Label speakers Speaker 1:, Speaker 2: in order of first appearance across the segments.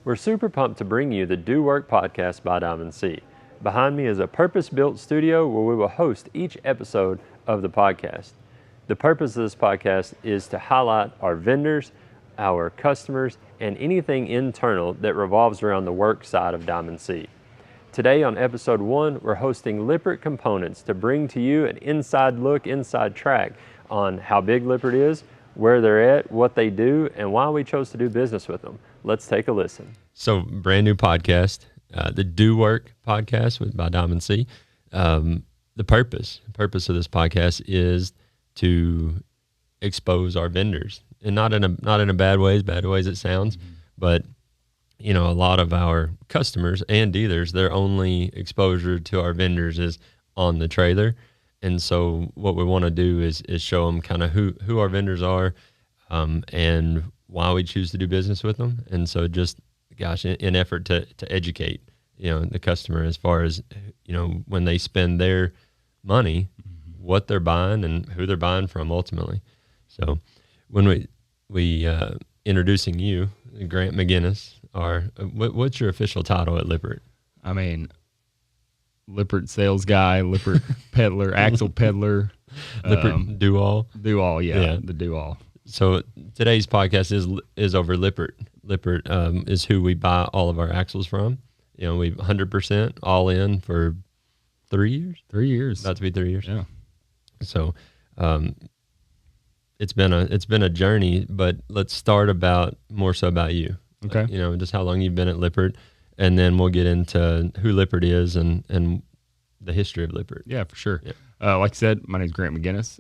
Speaker 1: We're super pumped to bring you the Do Work podcast by Diamond C. Behind me is a purpose-built studio where we will host each episode of the podcast. The purpose of this podcast is to highlight our vendors, our customers, and anything internal that revolves around the work side of Diamond C. Today on episode 1, we're hosting Lippert Components to bring to you an inside look, inside track on how big Lippert is, where they're at, what they do, and why we chose to do business with them. Let's take a listen. So, brand new podcast, the Do Work podcast by Diamond C. The purpose of this podcast is to expose our vendors, and not in a bad ways it sounds, but you know, a lot of our customers and dealers, their only exposure to our vendors is on the trailer. And so what we want to do is show them kind of who our vendors are, and why we choose to do business with them. And so just, in effort to educate, you know, the customer as far as, you know, when they spend their money, what they're buying and who they're buying from ultimately. So when we introducing you, Grant McGinnis, what's your official title at Lippert?
Speaker 2: I mean, Lippert sales guy, Lippert peddler, axle peddler.
Speaker 1: Lippert do-all?
Speaker 2: Do-all, yeah, the do-all.
Speaker 1: So today's podcast is over Lippert. Lippert is who we buy all of our axles from. You know, we've 100% all in for 3 years?
Speaker 2: 3 years.
Speaker 1: About to be 3 years.
Speaker 2: Yeah.
Speaker 1: So it's been a journey, but let's start more so about you.
Speaker 2: Okay.
Speaker 1: You know, just how long you've been at Lippert, and then we'll get into who Lippert is and the history of Lippert.
Speaker 2: Yeah, for sure.
Speaker 1: Yeah.
Speaker 2: Like I said, my name's Grant McGinnis.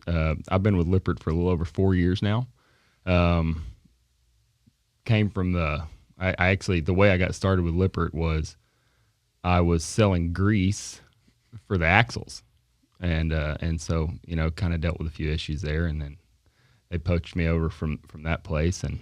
Speaker 2: I've been with Lippert for a little over 4 years now. Came from the way I got started with Lippert was I was selling grease for the axles, and so, you know, kind of dealt with a few issues there, and then they poached me over from that place, and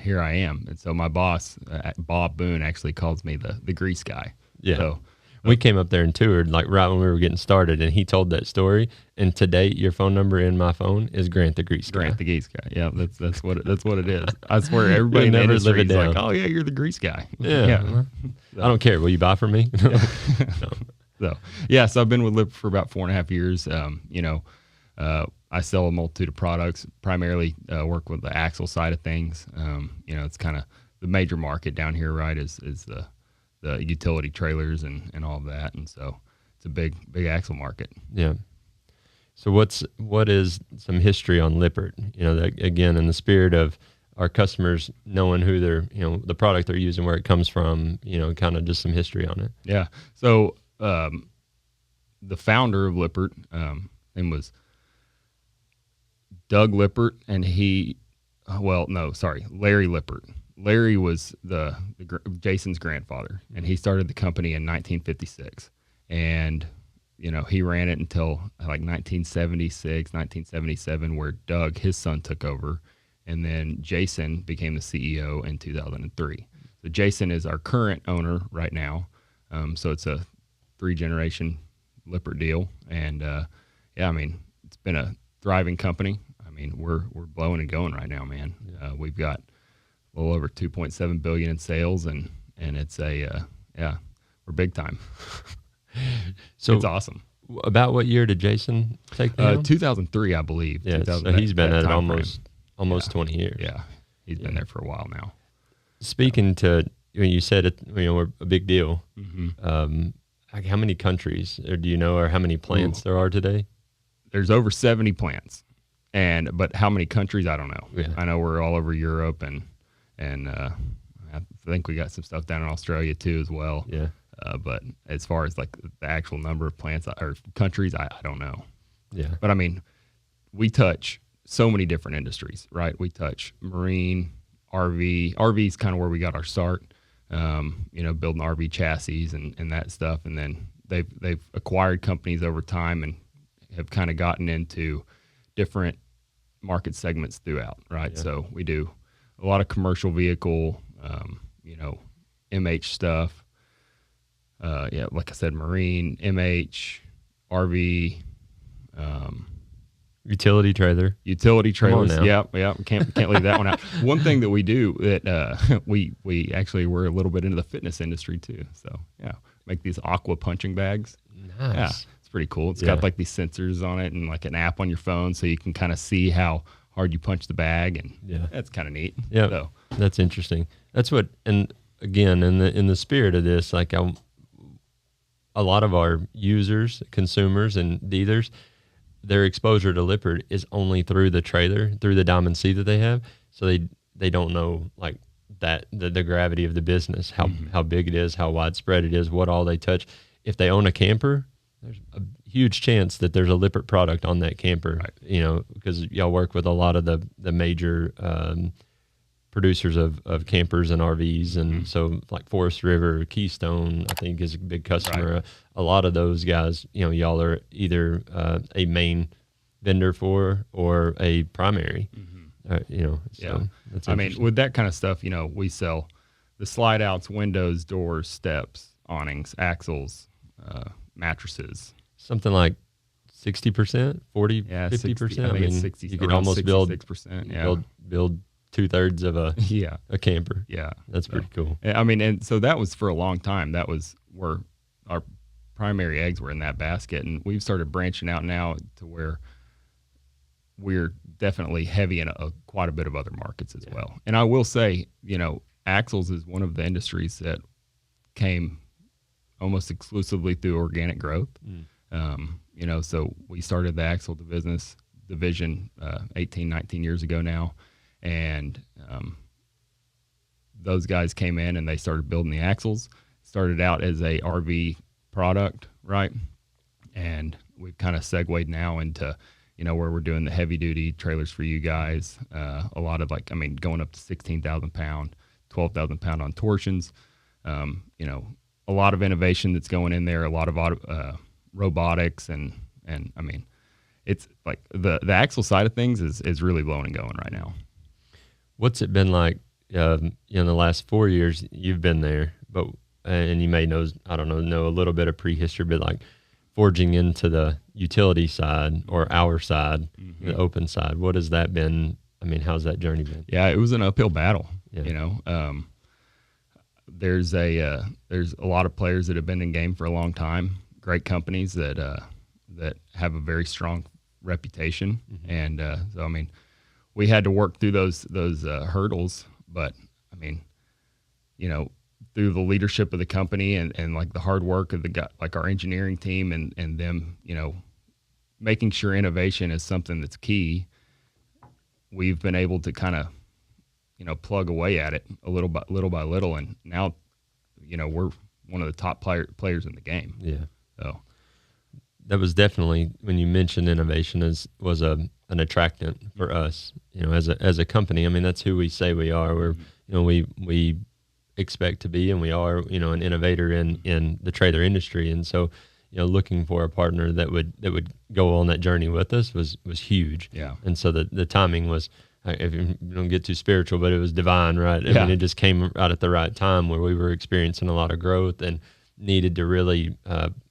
Speaker 2: here I am. And so my boss, Bob Boone, actually calls me the grease guy.
Speaker 1: Yeah.
Speaker 2: So
Speaker 1: we came up there and toured like right when we were getting started, and he told that story. And to date, your phone number in my phone is Grant the Grease Guy.
Speaker 2: Grant the Grease Guy. Yeah, that's what it is. I swear everybody in the industry is like, oh yeah, you're the grease guy.
Speaker 1: Yeah. I don't care. Will you buy from me? No.
Speaker 2: So I've been with Lippert for about 4.5 years. You know, I sell a multitude of products, primarily work with the axle side of things. You know, it's kind of the major market down here, right, is the utility trailers and all of that. And so it's a big axle market.
Speaker 1: Yeah. So what is some history on Lippert? You know, again, in the spirit of our customers knowing who they're, you know, the product they're using, where it comes from, you know, kind of just some history on it.
Speaker 2: Yeah. So the founder of Lippert, name was Doug Lippert, and Larry Lippert. Larry was Jason's grandfather, and he started the company in 1956. And, you know, he ran it until like 1976, 1977, where Doug, his son, took over. And then Jason became the CEO in 2003. So Jason is our current owner right now. So it's a 3-generation Lippert deal. And, I mean, it's been a thriving company. I mean, we're blowing and going right now, man. We've got a little over 2.7 billion in sales, and it's we're big time. So it's awesome.
Speaker 1: About what year did Jason take the helm?
Speaker 2: 2003, I believe.
Speaker 1: Yeah, so he's been at it almost 20 years.
Speaker 2: Yeah, he's been there for a while now.
Speaker 1: Speaking to, when you said it, you know, we're a big deal.
Speaker 2: Mm-hmm.
Speaker 1: Like how many countries, or do you know, or how many plants there are today?
Speaker 2: There's over 70 plants, but how many countries, I don't know.
Speaker 1: Yeah.
Speaker 2: I know we're all over Europe, and I think we got some stuff down in Australia too as well.
Speaker 1: Yeah.
Speaker 2: But as far as like the actual number of plants or countries, I don't know.
Speaker 1: Yeah.
Speaker 2: But I mean, we touch so many different industries, right? We touch marine, RV. RV is kind of where we got our start. You know, building RV chassis and that stuff, and then they've acquired companies over time and have kind of gotten into different market segments throughout, right? Yeah. So we do a lot of commercial vehicle, you know, MH stuff. Like I said, marine, MH, RV,
Speaker 1: Utility trailer.
Speaker 2: Utility
Speaker 1: Come on
Speaker 2: trailers.
Speaker 1: now.
Speaker 2: Yeah. Can't leave that one out. One thing that we do that we actually we're a little bit into the fitness industry too. So yeah, make these Aqua punching bags.
Speaker 1: Nice.
Speaker 2: Yeah, it's pretty cool. It's
Speaker 1: Yeah.
Speaker 2: got like these sensors on it and like an app on your phone, so you can kind of see how hard you punch the bag, and
Speaker 1: Yeah.
Speaker 2: that's kind of neat.
Speaker 1: Yeah,
Speaker 2: So,
Speaker 1: that's interesting. That's what, and again, in the spirit of this, like a lot of our users, consumers, and dealers, their exposure to Lippert is only through the trailer, through the Diamond C that they have. So they don't know like that the gravity of the business, how big it is, how widespread it is, what all they touch. If they own a camper, there's a huge chance that there's a Lippert product on that camper.
Speaker 2: Right.
Speaker 1: You know, because y'all work with a lot of the major producers of campers and RVs, and so like Forest River, Keystone, I think is a big customer.
Speaker 2: Right.
Speaker 1: A lot of those guys, you know, y'all are either a main vendor for or a primary. You know, so
Speaker 2: yeah.
Speaker 1: that's
Speaker 2: I mean,
Speaker 1: interesting.
Speaker 2: with that kind of stuff, you know, we sell the slide outs, windows, doors, steps, awnings, axles, mattresses.
Speaker 1: Something like 60%, 40,
Speaker 2: Yeah,
Speaker 1: 50%.
Speaker 2: I think it's 60.
Speaker 1: You could
Speaker 2: around
Speaker 1: almost build
Speaker 2: 66%. Yeah.
Speaker 1: build 2/3 of a
Speaker 2: Yeah.
Speaker 1: a camper.
Speaker 2: Yeah.
Speaker 1: That's
Speaker 2: So,
Speaker 1: pretty cool.
Speaker 2: I mean, and so that was for a long time. That was where our primary eggs were, in that basket. And we've started branching out now to where we're definitely heavy in quite a bit of other markets as well. And I will say, you know, axles is one of the industries that came almost exclusively through organic growth. You know, so we started the axle division 18, 19 years ago now. And those guys came in and they started building the axles. Started out as a RV product, right? And we've kind of segued now into, you know, where we're doing the heavy duty trailers for you guys. A lot of like, I mean, going up to 16,000 pound, 12,000 pound on torsions. You know, a lot of innovation that's going in there, a lot of robotics and I mean, it's like the axle side of things is really blowing and going right now.
Speaker 1: What's it been like in the last 4 years? You've been there, but and you may know a little bit of prehistory, but like forging into the utility side or our side, the open side. What has that been? I mean, how's that journey been?
Speaker 2: Yeah, it was an uphill battle.
Speaker 1: Yeah.
Speaker 2: You know, there's a lot of players that have been in game for a long time. Great companies that have a very strong reputation, and so I mean, we had to work through those hurdles. But I mean, you know, through the leadership of the company and like the hard work of like our engineering team and them, you know, making sure innovation is something that's key, we've been able to kind of, you know, plug away at it little by little. And now, you know, we're one of the top players in the game.
Speaker 1: Yeah.
Speaker 2: So
Speaker 1: that was definitely, when you mentioned innovation, was an attractant for us, you know, as a company. I mean, that's who we say we are. We're, you know, we expect to be, and we are, you know, an innovator in the trailer industry. And so, you know, looking for a partner that would go on that journey with us was huge.
Speaker 2: Yeah.
Speaker 1: And so the timing was, if you don't get too spiritual, but it was divine, right? I
Speaker 2: Yeah.
Speaker 1: mean, it just came out at the right time where we were experiencing a lot of growth and needed to really,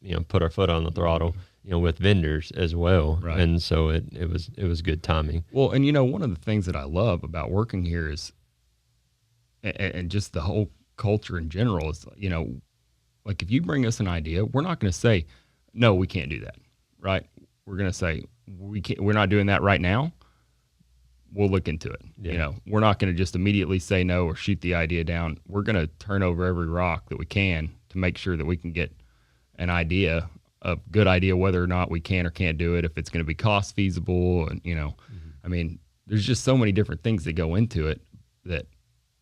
Speaker 1: you know, put our foot on the throttle, you know, with vendors as well.
Speaker 2: Right.
Speaker 1: And so it was good timing.
Speaker 2: Well, and you know, one of the things that I love about working here is, and just the whole culture in general is, you know, like if you bring us an idea, we're not going to say, no, we can't do that, right? We're going to say, we're not doing that right now. We'll look into it.
Speaker 1: Yeah.
Speaker 2: You know, we're not going to just immediately say no or shoot the idea down. We're going to turn over every rock that we can to make sure that we can get an idea, a good idea, whether or not we can or can't do it, if it's going to be cost feasible. And, you know, I mean, there's just so many different things that go into it that,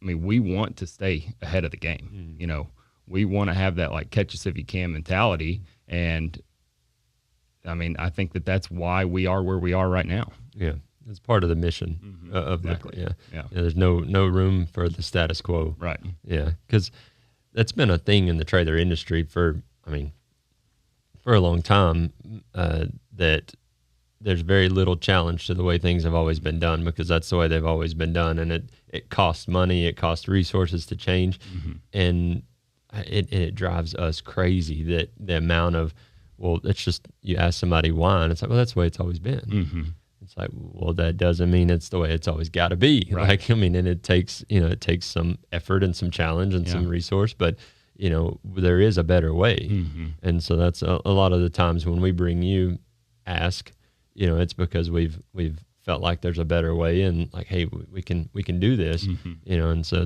Speaker 2: I mean, we want to stay ahead of the game. You know, we want to have that like catch us if you can mentality. And I mean, I think that's why we are where we are right now.
Speaker 1: Yeah. It's part of the mission of
Speaker 2: Exactly.
Speaker 1: Lippert.
Speaker 2: Yeah.
Speaker 1: Yeah. There's no room for the status quo.
Speaker 2: Right.
Speaker 1: Yeah. Because that's been a thing in the trailer industry for a long time, that there's very little challenge to the way things have always been done, because that's the way they've always been done. And it costs money, it costs resources to change. And it drives us crazy that the amount of, well, it's just, you ask somebody why, and it's like, well, that's the way it's always been. It's like, well, that doesn't mean it's the way it's always got to be.
Speaker 2: Right.
Speaker 1: Like, I mean, and it takes some effort and some challenge and some resource, but there is a better way.
Speaker 2: Mm-hmm.
Speaker 1: And so that's a lot of the times when we bring you ask, it's because we've felt like there's a better way, and like, hey, we can do this, and so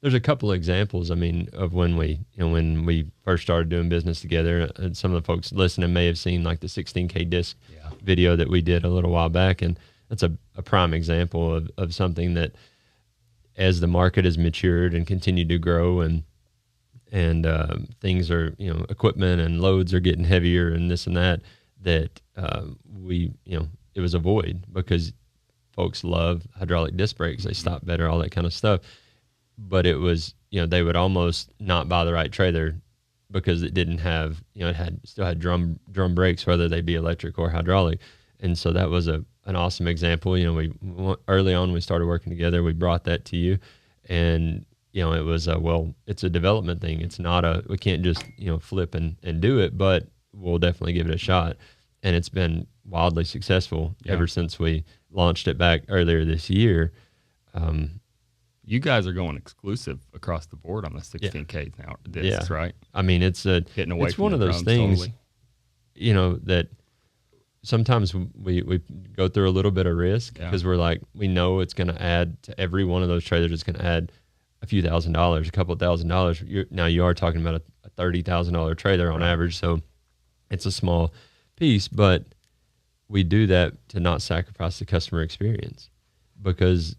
Speaker 1: there's a couple of examples, I mean, of when we first started doing business together, and some of the folks listening may have seen like the 16K disc video that we did a little while back, and that's a prime example of something that, as the market has matured and continued to grow, and things are, equipment and loads are getting heavier and this and that it was a void, because folks love hydraulic disc brakes. They stop better, all that kind of stuff. But it was, they would almost not buy the right trailer because it didn't have, it still had drum brakes, whether they be electric or hydraulic. And so that was an awesome example. We early on, we started working together, we brought that to you, and it was it's a development thing. It's not we can't just, flip and do it, but we'll definitely give it a shot. And it's been wildly successful ever since we launched it back earlier this year.
Speaker 2: You guys are going exclusive across the board on the 16K now discs, right?
Speaker 1: I mean, it's
Speaker 2: getting away
Speaker 1: it's
Speaker 2: from
Speaker 1: one
Speaker 2: the
Speaker 1: of those
Speaker 2: drums,
Speaker 1: things,
Speaker 2: totally.
Speaker 1: That sometimes we go through a little bit of risk, because we're like, we know it's going to add to every one of those trailers. It's going to add a few $1,000s, a couple $1,000s. Now you are talking about a $30,000 trailer on average, so it's a small piece, but we do that to not sacrifice the customer experience, because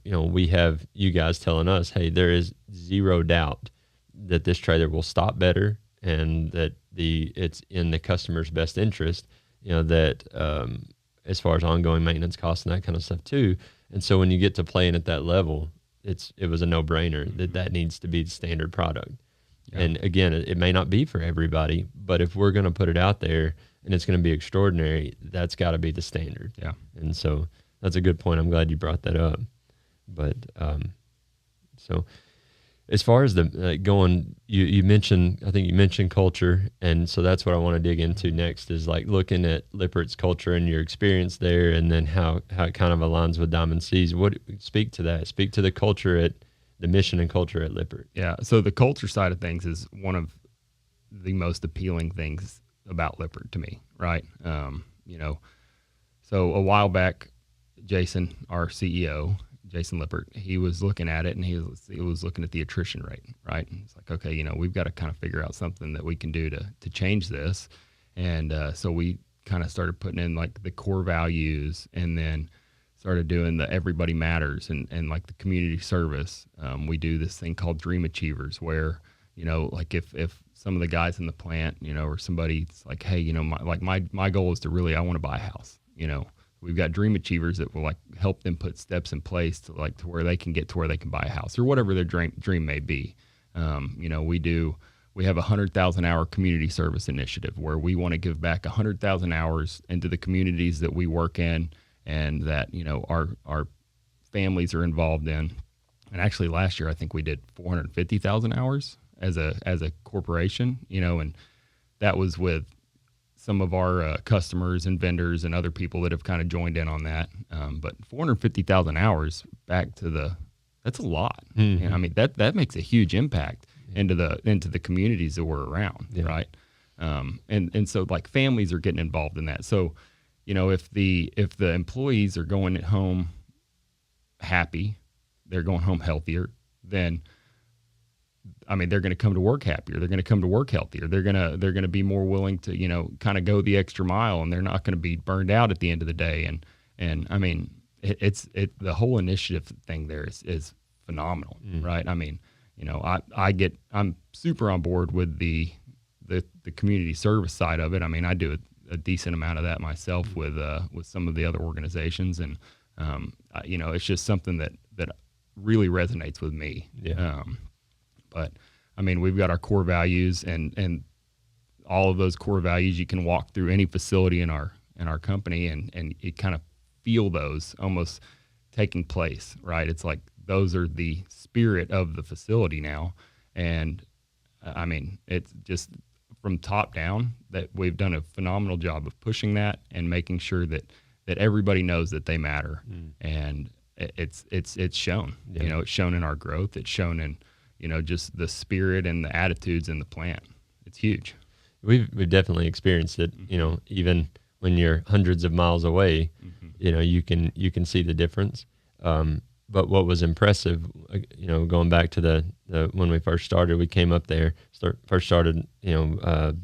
Speaker 1: we have you guys telling us, hey, there is zero doubt that this trailer will stop better, and that it's in the customer's best interest, that as far as ongoing maintenance costs and that kind of stuff too. And so when you get to playing at that level, it was a no-brainer that needs to be the standard product. And again, it may not be for everybody, but if we're going to put it out there and it's going to be extraordinary, that's got to be the standard.
Speaker 2: Yeah.
Speaker 1: And so that's a good point. I'm glad you brought that up. But so as far as the going, you mentioned, I think you mentioned culture, and so that's what I want to dig into next, is like looking at Lippert's culture and your experience there, and then how it kind of aligns with Diamond C's. Speak to that. Speak to the culture at the mission and culture at Lippert.
Speaker 2: Yeah. So the culture side of things is one of the most appealing things about Lippert to me, right? So a while back, Jason, our CEO, Jason Lippert, he was looking at it, and he was looking at the attrition rate, right? And it's like, okay, we've got to kind of figure out something that we can do to change this. And so we kind of started putting in like the core values, and then started doing the everybody matters and like the community service. We do this thing called Dream Achievers, where, like if some of the guys in the plant, or somebody's like, hey, my goal is to really, I want to buy a house, we've got Dream Achievers that will like help them put steps in place to where they can get to where they can buy a house, or whatever their dream may be. We have a 100,000 hour community service initiative where we want to give back 100,000 hours into the communities that we work in, and that, our families are involved in. And actually last year, I think we did 450,000 hours as a corporation, and that was with some of our customers and vendors and other people that have kind of joined in on that. But 450,000 hours back to that's a lot.
Speaker 1: Mm-hmm.
Speaker 2: I mean, that makes a huge impact into the communities that we're around. Yeah. Right. And so like families are getting involved in that. So, if the employees are going home happy, they're going home healthier, then, I mean, they're going to come to work happier. They're going to come to work healthier. They're going to be more willing to, kind of go the extra mile, and they're not going to be burned out at the end of the day. And I mean, it's the whole initiative thing there is phenomenal, right? I mean, I'm super on board with the community service side of it. I mean, I do a decent amount of that myself with some of the other organizations, and it's just something that really resonates with me.
Speaker 1: Yeah.
Speaker 2: But I mean, we've got our core values, and all of those core values you can walk through any facility in our company, and you kind of feel those almost taking place, right? It's like those are the spirit of the facility now. And I mean, it's just from top down that we've done a phenomenal job of pushing that and making sure that that everybody knows that they matter, and it's shown.
Speaker 1: Yeah.
Speaker 2: You know, it's shown in our growth. It's shown in, you know, just the spirit and the attitudes in the plant. It's huge.
Speaker 1: We've definitely experienced it. You know, even when you're hundreds of miles away, you know, you can see the difference. But what was impressive, you know, going back to the when we first started, we came up there, first started, you know,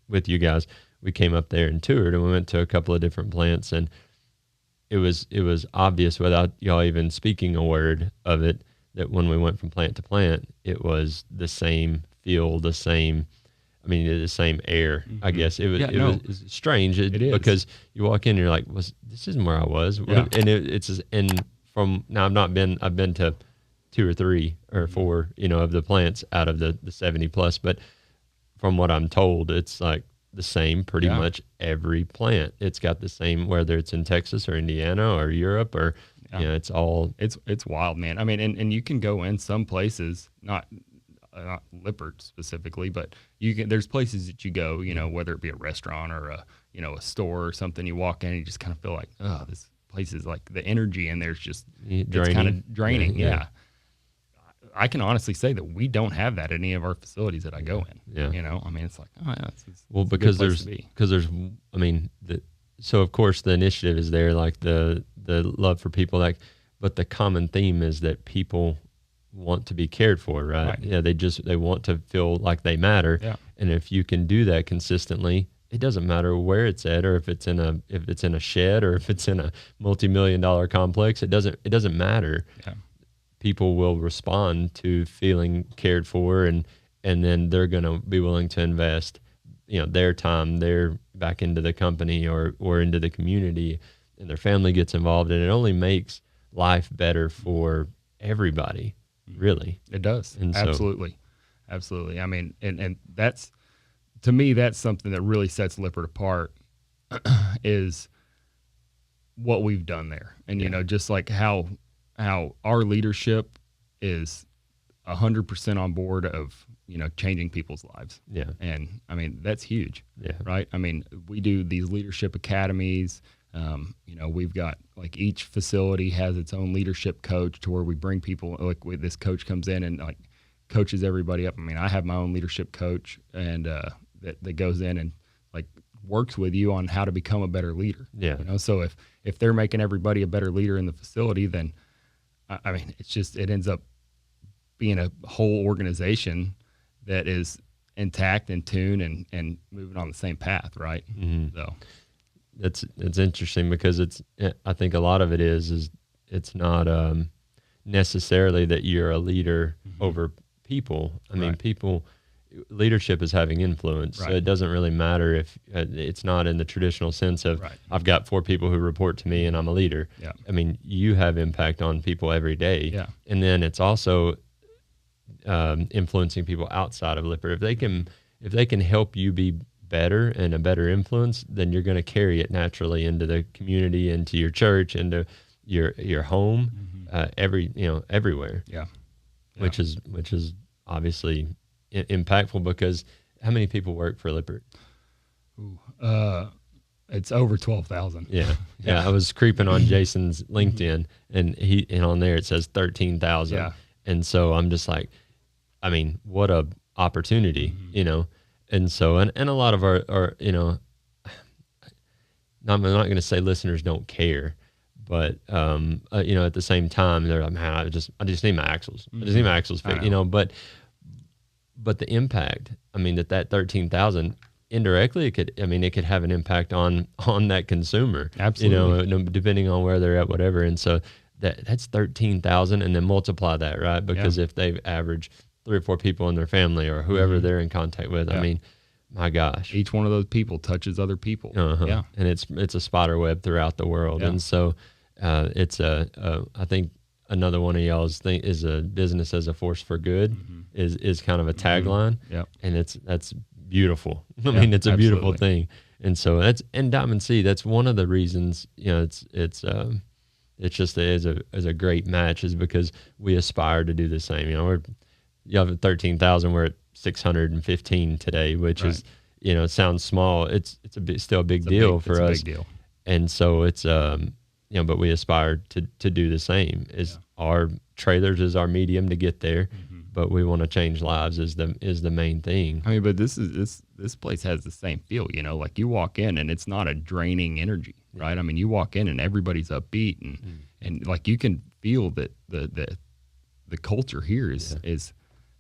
Speaker 1: with you guys. We came up there and toured, and we went to a couple of different plants, and it was obvious without y'all even speaking a word of it that when we went from plant to plant, it was the same feel, the same air. I guess it was strange. It is, because you walk in, and you're like, this isn't where I was, and I've been to 2 or 3 or 4, you know, of the plants out of the 70 plus, but from what I'm told, it's like the same pretty much every plant. It's got the same, whether it's in Texas or Indiana or Europe or, you know, it's
Speaker 2: wild, man. I mean, and you can go in some places, not Lippert specifically, but there's places that you go, you know, whether it be a restaurant or a store or something, you walk in and you just kind of feel like, oh, this place is like, the energy in there's just, it's kind of draining. Yeah. I can honestly say that we don't have that at any of our facilities that I go in.
Speaker 1: Yeah.
Speaker 2: You know, I mean, it's like, oh yeah,
Speaker 1: so of course the initiative is there, like the love for people, like, but the common theme is that people want to be cared for, right? Yeah. They want to feel like they matter.
Speaker 2: Yeah.
Speaker 1: And if you can do that consistently, it doesn't matter where it's at, or if it's in a shed, or if it's in a multi-million-dollar complex, it doesn't matter.
Speaker 2: Yeah.
Speaker 1: People will respond to feeling cared for, and then they're going to be willing to invest, you know, their time back into the company or into the community, and their family gets involved, and it only makes life better for everybody, really.
Speaker 2: It does.
Speaker 1: And
Speaker 2: absolutely. I mean, and that's, to me, that's something that really sets Lippert apart is what we've done there. And, you know, just like how our leadership is 100% on board of, you know, changing people's lives.
Speaker 1: Yeah.
Speaker 2: And I mean, that's huge.
Speaker 1: Yeah.
Speaker 2: Right. I mean, we do these leadership academies. You know, we've got, like, each facility has its own leadership coach, to where we bring people, like, this coach comes in and, like, coaches everybody up. I mean, I have my own leadership coach, and that goes in and, like, works with you on how to become a better leader.
Speaker 1: Yeah.
Speaker 2: You know, so if they're making everybody a better leader in the facility, then I mean, it ends up being a whole organization that is intact and tuned and moving on the same path, right?
Speaker 1: Mm-hmm.
Speaker 2: So
Speaker 1: it's interesting, because I think a lot of it is it's not necessarily that you're a leader over people. I mean, leadership is having influence. So it doesn't really matter if it's not in the traditional sense of I've got 4 people who report to me and I'm a leader.
Speaker 2: Yeah.
Speaker 1: I mean, you have impact on people every day.
Speaker 2: Yeah.
Speaker 1: And then it's also influencing people outside of Lippert. If they can help you be better and a better influence, then you're going to carry it naturally into the community, into your church, into your home, everywhere.
Speaker 2: Yeah.
Speaker 1: Which is obviously impactful, because how many people work for Lippert?
Speaker 2: It's over 12,000.
Speaker 1: Yeah. I was creeping on Jason's LinkedIn, and on there it says 13,000.
Speaker 2: Yeah.
Speaker 1: And so I'm just like, I mean, what a opportunity, you know? And so, and a lot of our you know, I'm not going to say listeners don't care, but you know, at the same time, they're like, man, I just need my axles. I just need my axles fixed, you know. But the impact, I mean, that 13,000 indirectly, it could have an impact on that consumer.
Speaker 2: Absolutely.
Speaker 1: You know, depending on where they're at, whatever. And so that's 13,000, and then multiply that, right? Because if they've averaged 3 or 4 people in their family or whoever they're in contact with, I mean, my gosh,
Speaker 2: each one of those people touches other people.
Speaker 1: Yeah. And it's a spider web throughout the world. And so it's I think another one of y'all's thing is a business as a force for good is kind of a tagline.
Speaker 2: Yeah.
Speaker 1: And that's beautiful. I mean, it's a beautiful thing. And so and Diamond C, that's one of the reasons, you know, it's just is a great match, is because we aspire to do the same. You know, you have 13,000, we're at 615 today, which is, you know, it sounds small. It's still a big deal for us.
Speaker 2: Big deal.
Speaker 1: And so it's but we aspire to do the same. Is our trailers is our medium to get there, but we want to change lives is the main thing.
Speaker 2: I mean, but this place has the same feel, like you walk in and it's not a draining energy, right? I mean, you walk in and everybody's upbeat and like you can feel that the culture here is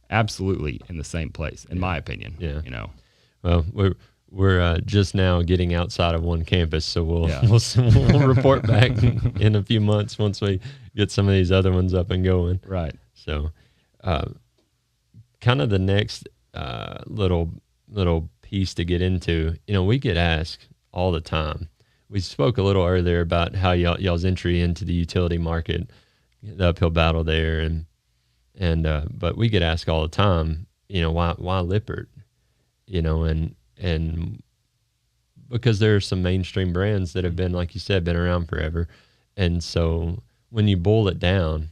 Speaker 2: absolutely in the same place, in my opinion.
Speaker 1: Yeah. Well, we're just now getting outside of one campus, so we'll report back in a few months once we get some of these other ones up and going.
Speaker 2: Right.
Speaker 1: So, kind of the next little piece to get into, we get asked all the time. We spoke a little earlier about how y'all's entry into the utility market, the uphill battle there, and but we get asked all the time, why Lippert, and because there are some mainstream brands that have been, like you said, been around forever, and so when you boil it down,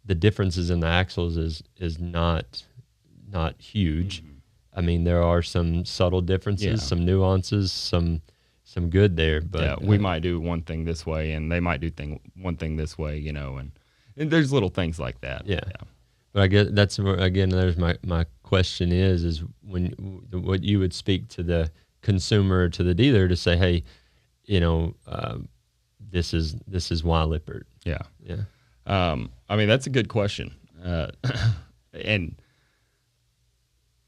Speaker 1: the differences in the axles is not huge. I mean, there are some subtle differences, some nuances, some good there, but
Speaker 2: we might do one thing this way, and they might do one thing this way, and there's little things like that.
Speaker 1: Yeah. But I guess that's where, again, there's my question is when what you would speak to the consumer, to the dealer, to say, hey, this is why Lippert.
Speaker 2: Yeah. I mean, that's a good question. And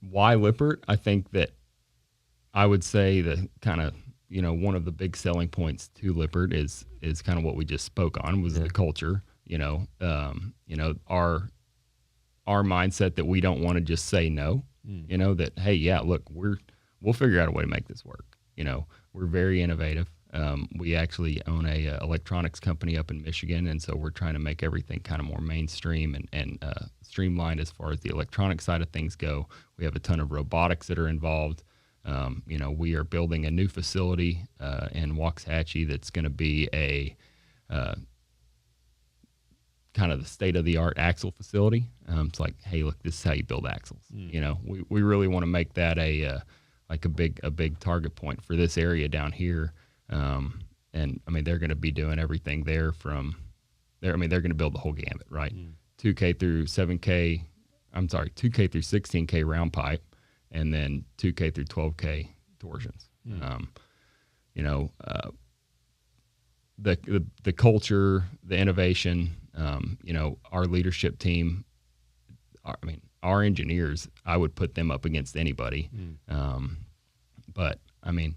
Speaker 2: why Lippert? I think that I would say the kind of, one of the big selling points to Lippert is kind of what we just spoke on, was the culture, our mindset that we don't want to just say no, that, hey, yeah, look, we'll figure out a way to make this work. We're very innovative. We actually own a electronics company up in Michigan, and so we're trying to make everything kind of more mainstream and streamlined as far as the electronic side of things go. We have a ton of robotics that are involved. We are building a new facility in Waxahachie that's going to be a kind of the state-of-the-art axle facility. It's like, hey, look, this is how you build axles. We really want to make that a big target point for this area down here. And I mean, they're going to be doing everything there from there. I mean, they're going to build the whole gamut, right? 2K through 7K, 2K through 16K round pipe, and then 2K through 12K torsions. The culture, the innovation, our leadership team, our engineers, I would put them up against anybody. But I mean,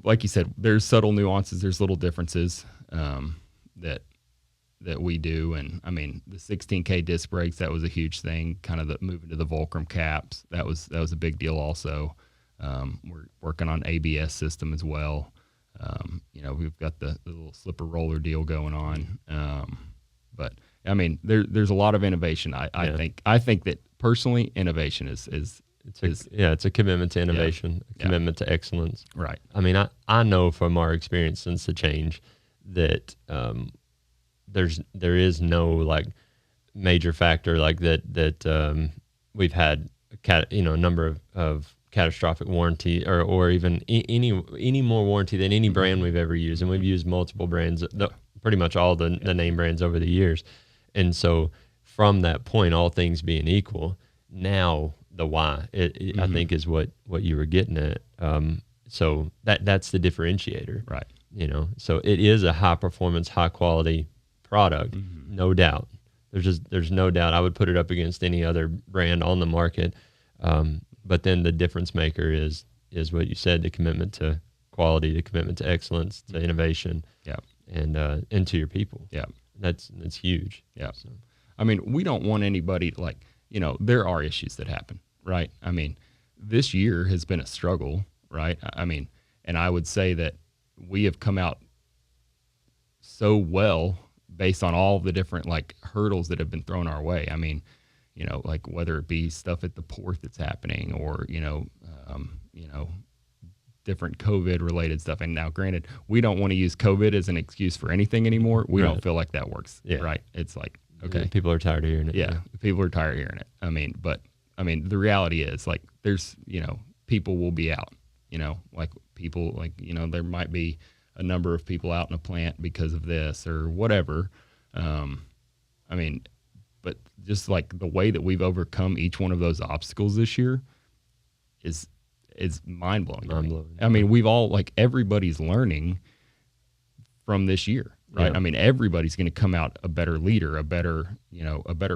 Speaker 2: like you said, there's subtle nuances, there's little differences that we do. And I mean, the 16K disc brakes, that was a huge thing, kind of the moving to the Volcrum caps. That was a big deal also. We're working on ABS system as well. We've got the little slipper roller deal going on. But I mean, there's a lot of innovation. I think that personally, innovation is
Speaker 1: it's a commitment to innovation, a commitment to excellence.
Speaker 2: Right.
Speaker 1: I mean, I know from our experience since the change that there is no like major factor like that we've had a number of catastrophic warranty or even any more warranty than any brand we've ever used, and we've used multiple brands, pretty much all the name brands over the years. And so from that point, all things being equal, now the why I think is what you were getting at. So that's the differentiator,
Speaker 2: right?
Speaker 1: So it is a high performance, high quality product, no doubt. There's no doubt. I would put it up against any other brand on the market. But then the difference maker is what you said: the commitment to quality, the commitment to excellence, to innovation, and to your people.
Speaker 2: Yeah,
Speaker 1: that's huge.
Speaker 2: Yeah, so. I mean, we don't want anybody there are issues that happen, right? I mean, this year has been a struggle, right? I mean, and I would say that we have come out so well based on all the different hurdles that have been thrown our way. I mean, whether it be stuff at the port that's happening or, different COVID related stuff. And now granted, we don't want to use COVID as an excuse for anything anymore. We don't feel like that works. Yeah. Right. It's like, okay.
Speaker 1: People are tired of hearing it.
Speaker 2: Yeah. People are tired of hearing it. I mean, the reality is there's, people will be out, there might be a number of people out in a plant because of this or whatever. I mean, but just like the way that we've overcome each one of those obstacles this year is mind blowing. I mean, we've all, like, everybody's learning from this year, right?
Speaker 1: Yeah.
Speaker 2: I mean, everybody's going to come out a better leader, a better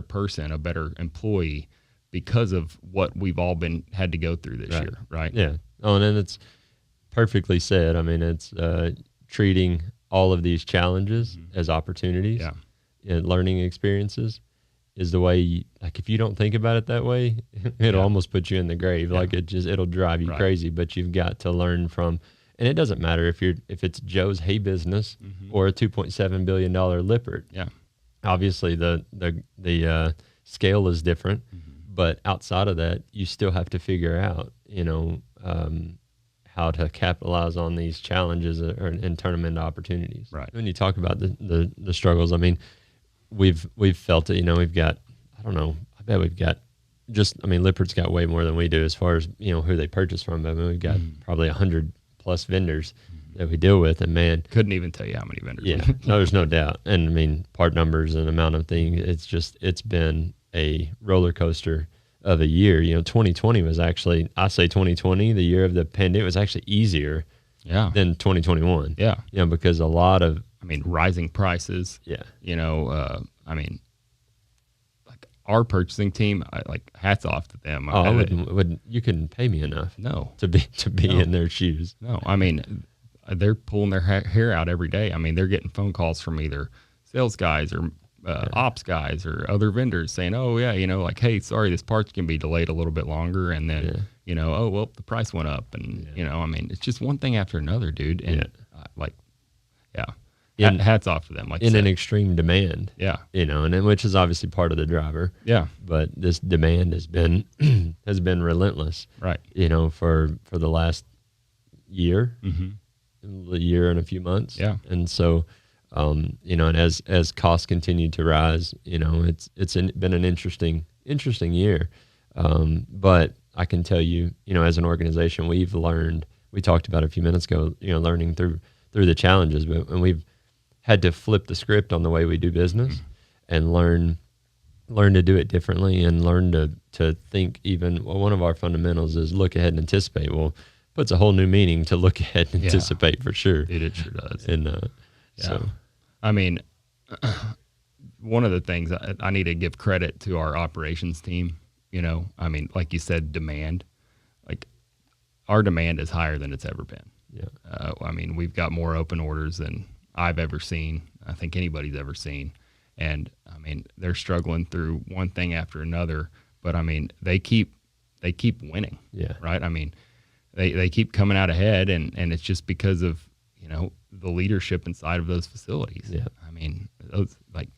Speaker 2: person, a better employee because of what we've all had to go through this year, right?
Speaker 1: Yeah. Oh, and then it's perfectly said. I mean, it's treating all of these challenges as opportunities and learning experiences is the way, like, if you don't think about it that way, it'll almost put you in the grave. Like, it'll drive you crazy, but you've got to learn from, and it doesn't matter if it's Joe's hay business or a $2.7 billion Lippert.
Speaker 2: Yeah.
Speaker 1: Obviously the scale is different, but outside of that, you still have to figure out, how to capitalize on these challenges and turn them into opportunities.
Speaker 2: Right.
Speaker 1: When you talk about the struggles, I mean, we've felt it. We've got, I don't know, I bet we've got Lippert's got way more than we do as far as who they purchase from. I mean, we've got probably 100 plus vendors that we deal with, and man,
Speaker 2: couldn't even tell you how many vendors.
Speaker 1: Yeah, no, there's no doubt. And I mean, part numbers and amount of things. It's been a roller coaster of a year. 2020 was actually, I say 2020, the year of the pandemic, was actually easier than 2021.
Speaker 2: Yeah.
Speaker 1: Because a lot of,
Speaker 2: rising prices.
Speaker 1: Yeah.
Speaker 2: Like our purchasing team, hats off to them.
Speaker 1: I wouldn't, you couldn't pay me enough.
Speaker 2: No.
Speaker 1: To be in their shoes.
Speaker 2: No. They're pulling their hair out every day. They're getting phone calls from either sales guys or ops guys or other vendors saying, oh yeah, hey, sorry, this part's can be delayed a little bit longer. And then, oh, well, the price went up. And, it's just one thing after another, dude. And hats off to them. Like
Speaker 1: in an extreme demand.
Speaker 2: Yeah.
Speaker 1: And which is obviously part of the driver.
Speaker 2: Yeah.
Speaker 1: But this demand has been relentless.
Speaker 2: Right.
Speaker 1: For the last year, a year and a few months.
Speaker 2: Yeah.
Speaker 1: And so, and as costs continue to rise, it's been an interesting year. But I can tell you, as an organization, we've learned, we talked about a few minutes ago, learning through the challenges, and we've had to flip the script on the way we do business and learn to do it differently and learn to think one of our fundamentals is look ahead and anticipate. Well, puts a whole new meaning to look ahead and anticipate for sure.
Speaker 2: Dude, it sure does.
Speaker 1: And so.
Speaker 2: One of the things I need to give credit to our operations team, like you said, demand, like our demand is higher than it's ever been.
Speaker 1: Yeah.
Speaker 2: We've got more open orders than I've ever seen. I think anybody's ever seen. And they're struggling through one thing after another, but they keep winning.
Speaker 1: Yeah.
Speaker 2: Right. They keep coming out ahead and it's just because of, the leadership inside of those facilities.
Speaker 1: Yeah.
Speaker 2: Those, like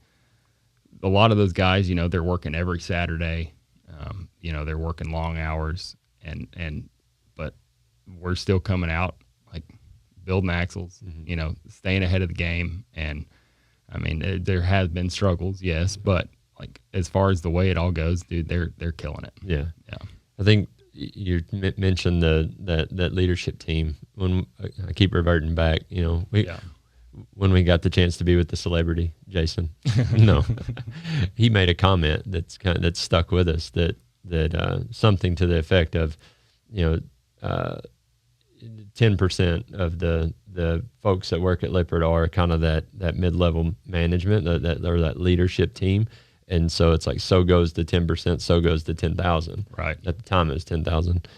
Speaker 2: a lot of those guys, they're working every Saturday. They're working long hours but we're still coming out like building axles, staying ahead of the game. And there has been struggles, yes, but like as far as the way it all goes, dude, they're killing it.
Speaker 1: Yeah.
Speaker 2: Yeah.
Speaker 1: I think you mentioned that leadership team. When I keep reverting back, when we got the chance to be with the celebrity, Jason, he made a comment that stuck with us that something to the effect of, 10% of the folks that work at Lippert are kind of that mid-level management, that leadership team. And so it's like, so goes the 10%, so goes the 10,000.
Speaker 2: Right.
Speaker 1: At the time it was 10,000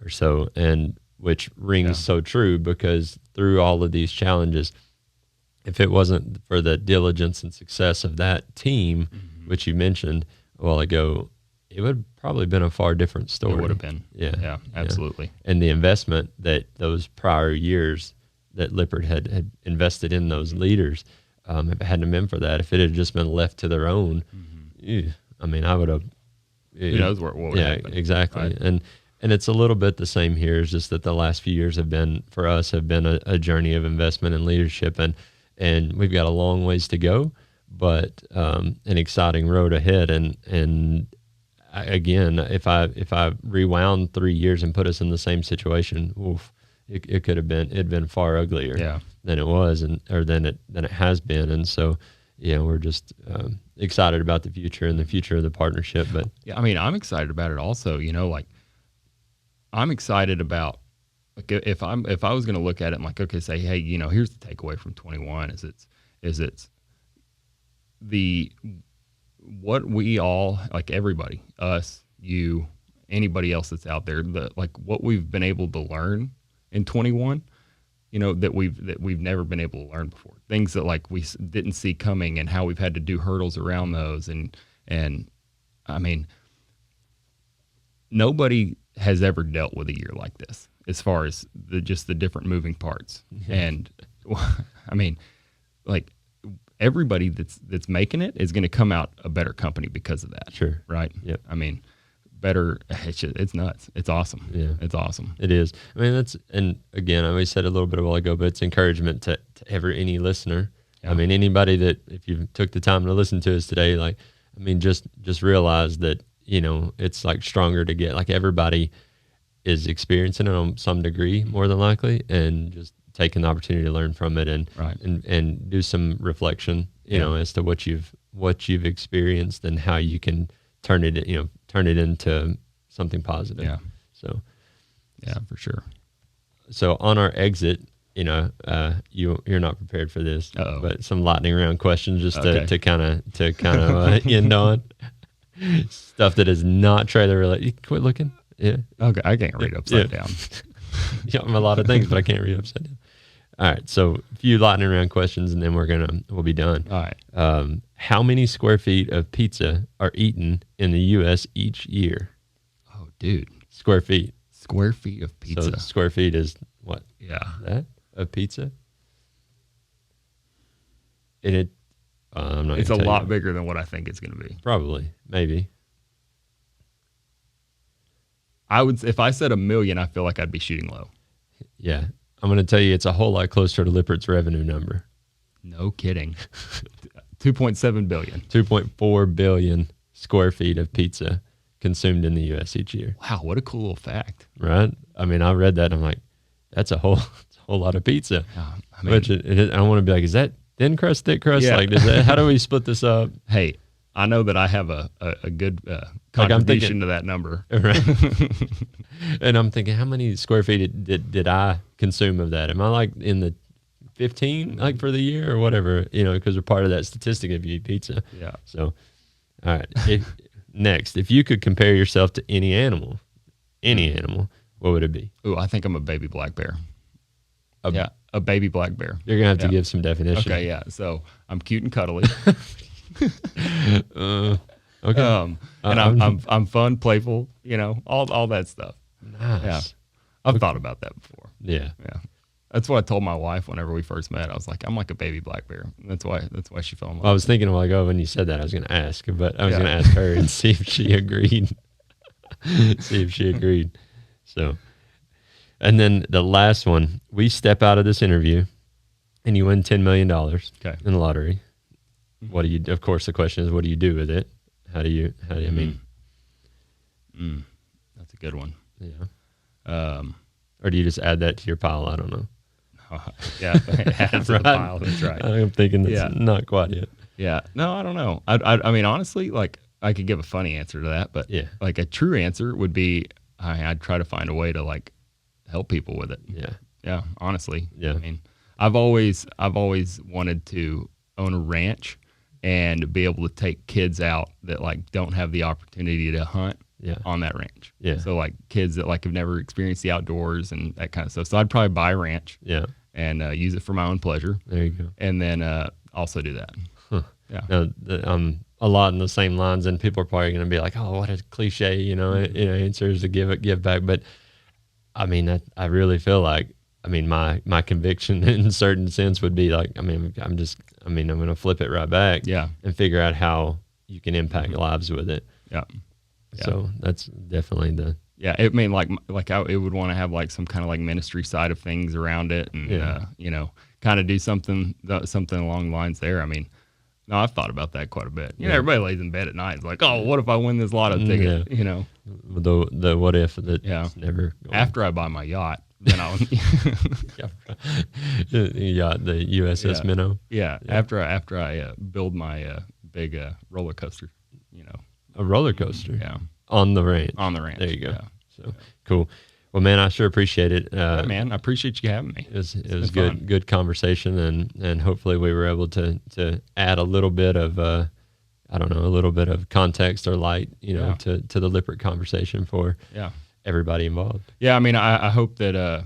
Speaker 1: or so, and which rings so true because through all of these challenges, if it wasn't for the diligence and success of that team, which you mentioned a while ago, it would have probably been a far different story.
Speaker 2: It would have been.
Speaker 1: Yeah,
Speaker 2: absolutely.
Speaker 1: Yeah. And the investment that those prior years that Lippert had invested in those leaders, if it hadn't been for that, if it had just been left to their own, I would have.
Speaker 2: Who knows what would happen?
Speaker 1: Exactly.
Speaker 2: Right.
Speaker 1: And it's a little bit the same here. It's just that the last few years have been a journey of investment and leadership, and we've got a long ways to go, but an exciting road ahead. And again, if I rewound 3 years and put us in the same situation, it could have been, it'd been far uglier than it was, or than it has been. And so, we're just excited about the future and the future of the partnership. But
Speaker 2: yeah, I mean, I'm excited about it also. Like I'm excited about, like, if I was going to look at it and like, okay, say, hey, here's the takeaway from 21 is it's what we all, like everybody, us, you, anybody else that's out there, like what we've been able to learn in 21, that we've never been able to learn before. Things that like we didn't see coming, and how we've had to do hurdles around those. And I mean, nobody has ever dealt with a year like this, as far as just the different moving parts. And I mean, like, everybody that's making it is going to come out a better company because of that.
Speaker 1: Sure.
Speaker 2: Right.
Speaker 1: Yep.
Speaker 2: I mean, better. It's nuts. It's awesome.
Speaker 1: Yeah.
Speaker 2: It's awesome.
Speaker 1: It is. I mean, and again, I always said a little bit a while ago, but it's encouragement to any listener. Yeah. I mean, anybody that, if you took the time to listen to us today, like, I mean, just realize that, it's like stronger to get, like, everybody is experiencing it on some degree, more than likely, and just taking the opportunity to learn from it and do some reflection, as to what you've experienced and how you can turn it into something positive.
Speaker 2: Yeah.
Speaker 1: So,
Speaker 2: yeah, for sure.
Speaker 1: So on our exit, you're not prepared for this,
Speaker 2: Uh-oh.
Speaker 1: but some lightning round questions just to kind of end on stuff that is not trailer related. You can quit looking. Yeah.
Speaker 2: Okay. I can't read upside down.
Speaker 1: I'm a lot of things, but I can't read upside down. All right. So a few lightning round questions, and then we'll be done.
Speaker 2: All right.
Speaker 1: How many square feet of pizza are eaten in the U.S. each year?
Speaker 2: Oh, dude.
Speaker 1: Square feet.
Speaker 2: Square feet of pizza.
Speaker 1: So square feet is what?
Speaker 2: Yeah.
Speaker 1: That of pizza? And I'm not.
Speaker 2: It's a lot bigger than what I think it's going to be.
Speaker 1: Probably. Maybe.
Speaker 2: If I said 1 million, I feel like I'd be shooting low.
Speaker 1: Yeah. I'm going to tell you, it's a whole lot closer to Lippert's revenue number.
Speaker 2: No kidding. 2.7 billion.
Speaker 1: 2.4 billion square feet of pizza consumed in the U.S. each year.
Speaker 2: Wow, what a cool little fact.
Speaker 1: Right? I mean, I read that and I'm like, that's a whole lot of pizza.
Speaker 2: I mean,
Speaker 1: Which I want to be like, is that thin crust, thick crust?
Speaker 2: Yeah.
Speaker 1: Like, how do we split this up?
Speaker 2: Hey, I know that I have a good contribution to that number.
Speaker 1: Right. And I'm thinking, how many square feet did I consume of that? Am I like in the 15 like for the year or whatever, because we're part of that statistic if you eat pizza.
Speaker 2: Yeah.
Speaker 1: So, all right. Next, if you could compare yourself to any animal, what would it be?
Speaker 2: Ooh, I think I'm a baby black bear. A baby black bear.
Speaker 1: You're going to have to give some definition.
Speaker 2: Okay, yeah. So I'm cute and cuddly.
Speaker 1: Okay.
Speaker 2: And I'm fun, playful, all that stuff.
Speaker 1: Nice.
Speaker 2: Yeah. I've thought about that before.
Speaker 1: Yeah.
Speaker 2: Yeah. That's what I told my wife whenever we first met. I was like, I'm like a baby black bear. That's why she fell in love.
Speaker 1: Well, I was thinking a while ago when you said that I was going to ask, but I was going to ask her and see if she agreed. So, and then the last one, we step out of this interview and you win $10 million in the lottery. What do you, of course the question is, what do you do with it? How do you,
Speaker 2: That's a good one.
Speaker 1: Yeah. Or do you just add that to your pile? I don't know.
Speaker 2: Yeah. Add to the pile. That's right.
Speaker 1: I'm thinking that's not quite yet.
Speaker 2: Yeah. No, I don't know. I mean, honestly, like I could give a funny answer to that, but like a true answer would be, I'd try to find a way to like help people with it.
Speaker 1: Yeah.
Speaker 2: Yeah. Honestly.
Speaker 1: Yeah.
Speaker 2: I mean, I've always wanted to own a ranch and be able to take kids out that like don't have the opportunity to hunt on that ranch.
Speaker 1: Yeah.
Speaker 2: So like kids that like have never experienced the outdoors and that kind of stuff. So I'd probably buy a ranch and use it for my own pleasure.
Speaker 1: There you go.
Speaker 2: And then also do that.
Speaker 1: Huh.
Speaker 2: Yeah.
Speaker 1: Now, a lot in the same lines, and people are probably going to be like, oh, what a cliche, answers to give back. But I mean, I really feel like, I mean, my conviction in a certain sense would be like, I'm going to flip it right back and figure out how you can impact lives with it.
Speaker 2: Yeah.
Speaker 1: So that's definitely the...
Speaker 2: Yeah, I mean, like it would want to have like some kind of like ministry side of things around it and, kind of do something along the lines there. I mean, no, I've thought about that quite a bit. Everybody lays in bed at night. It's like, oh, what if I win this lotto ticket?
Speaker 1: The what if that never...
Speaker 2: After I buy my yacht, then I'll.
Speaker 1: You got the USS Minnow.
Speaker 2: Yeah. After I build my big roller coaster,
Speaker 1: A roller coaster.
Speaker 2: Yeah.
Speaker 1: On the ranch.
Speaker 2: On the ranch.
Speaker 1: There you go.
Speaker 2: Yeah.
Speaker 1: So cool. Well, man, I sure appreciate it.
Speaker 2: Yeah, man, I appreciate you having me.
Speaker 1: It was good conversation, and hopefully we were able to add a little bit of a little bit of context or light, to the Lippert conversation for everybody involved.
Speaker 2: Yeah, I mean, I hope that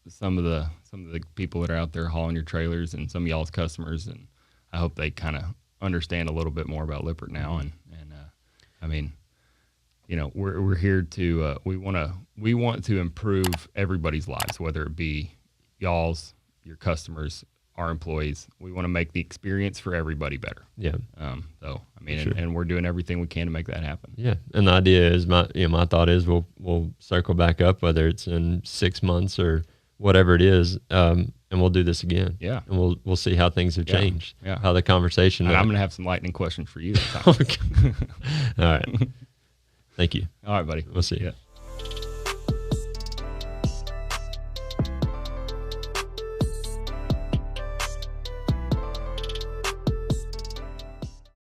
Speaker 2: some of the people that are out there hauling your trailers and some of y'all's customers, and I hope they kind of understand a little bit more about Lippert now. And I mean, we're here to we want to improve everybody's lives, whether it be y'all's, your customers, our employees. We want to make the experience for everybody better.
Speaker 1: Yeah.
Speaker 2: So I mean,
Speaker 1: Sure.
Speaker 2: and we're doing everything we can to make that happen.
Speaker 1: Yeah. And the idea is my thought is we'll circle back up, whether it's in 6 months or whatever it is, and we'll do this again.
Speaker 2: Yeah.
Speaker 1: And we'll see how things have changed.
Speaker 2: Yeah.
Speaker 1: How the conversation.
Speaker 2: And I'm going to have some lightning questions for you this time.
Speaker 1: Okay. All right. Thank you.
Speaker 2: All right, buddy.
Speaker 1: We'll see you.
Speaker 2: Yeah.